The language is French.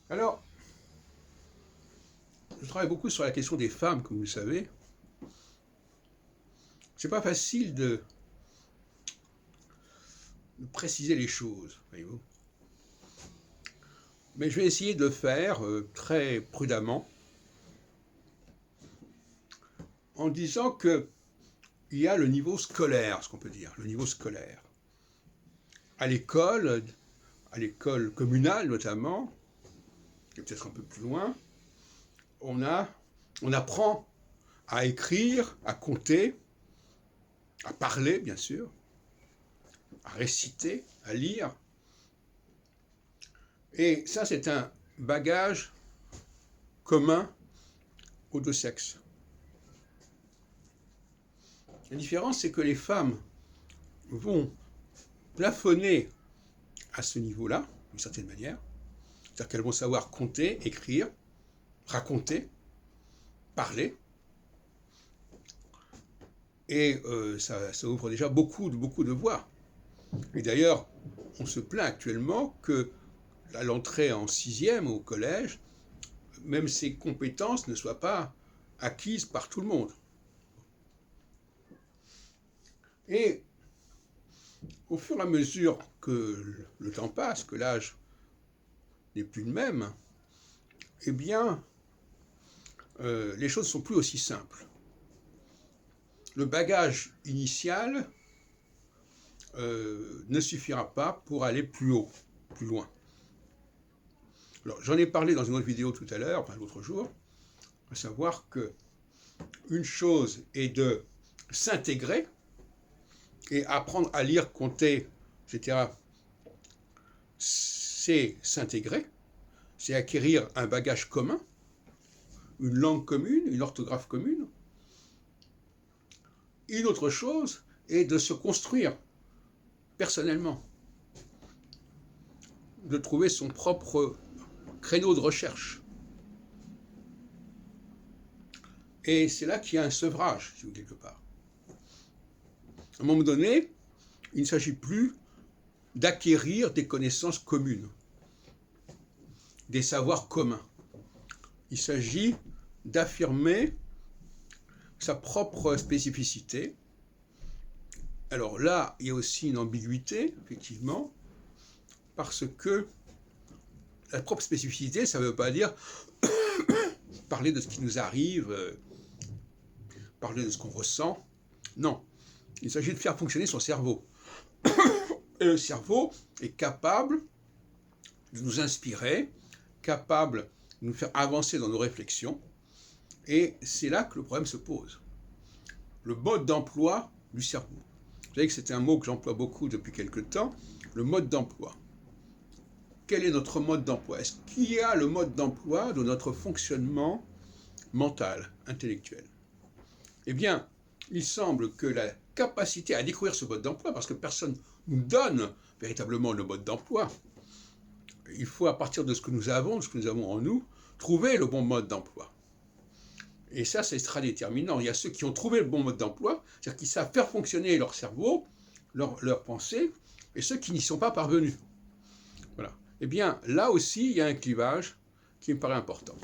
Alors, je travaille beaucoup sur la question des femmes, comme vous le savez. C'est pas facile de préciser les choses, voyez-vous. Mais je vais essayer de le faire très prudemment, en disant que il y a le niveau scolaire, ce qu'on peut dire, le niveau scolaire. À l'école communale notamment, et peut-être un peu plus loin, on apprend à écrire, à compter, à parler, bien sûr, à réciter, à lire. Et ça, c'est un bagage commun aux deux sexes. La différence, c'est que les femmes vont plafonner à ce niveau-là, d'une certaine manière. C'est-à-dire qu'elles vont savoir compter, écrire, raconter, parler. Et ça ouvre déjà beaucoup de voies. Et d'ailleurs, on se plaint actuellement que à l'entrée en 6e au collège, même ces compétences ne soient pas acquises par tout le monde. Et au fur et à mesure que le temps passe, que l'âge n'est plus le même, eh bien, les choses ne sont plus aussi simples. Le bagage initial ne suffira pas pour aller plus haut, plus loin. Alors, j'en ai parlé dans une autre vidéo tout à l'heure, enfin l'autre jour, à savoir que une chose est de s'intégrer et apprendre à lire, compter, etc. C'est s'intégrer, c'est acquérir un bagage commun, une langue commune, une orthographe commune. Une autre chose est de se construire personnellement, de trouver son propre créneau de recherche. Et c'est là qu'il y a un sevrage, si vous voulez, quelque part. À un moment donné, il ne s'agit plus d'acquérir des connaissances communes, des savoirs communs. Il s'agit d'affirmer sa propre spécificité. Alors là, il y a aussi une ambiguïté, effectivement, parce que la propre spécificité, ça ne veut pas dire parler de ce qui nous arrive, parler de ce qu'on ressent. Non, il s'agit de faire fonctionner son cerveau. Et le cerveau est capable de nous inspirer, capable de nous faire avancer dans nos réflexions. Et c'est là que le problème se pose. Le mode d'emploi du cerveau. Vous savez que c'est un mot que j'emploie beaucoup depuis quelque temps, le mode d'emploi. Quel est notre mode d'emploi? Est-ce qu'il y a le mode d'emploi de notre fonctionnement mental, intellectuel? Eh bien, il semble que la capacité à découvrir ce mode d'emploi, parce que personne nous donne véritablement le mode d'emploi, il faut, à partir de ce que nous avons, de ce que nous avons en nous, trouver le bon mode d'emploi. Et ça, c'est très déterminant. Il y a ceux qui ont trouvé le bon mode d'emploi, c'est-à-dire qui savent faire fonctionner leur cerveau, leur pensée, et ceux qui n'y sont pas parvenus. Voilà. Eh bien, là aussi, il y a un clivage qui me paraît important.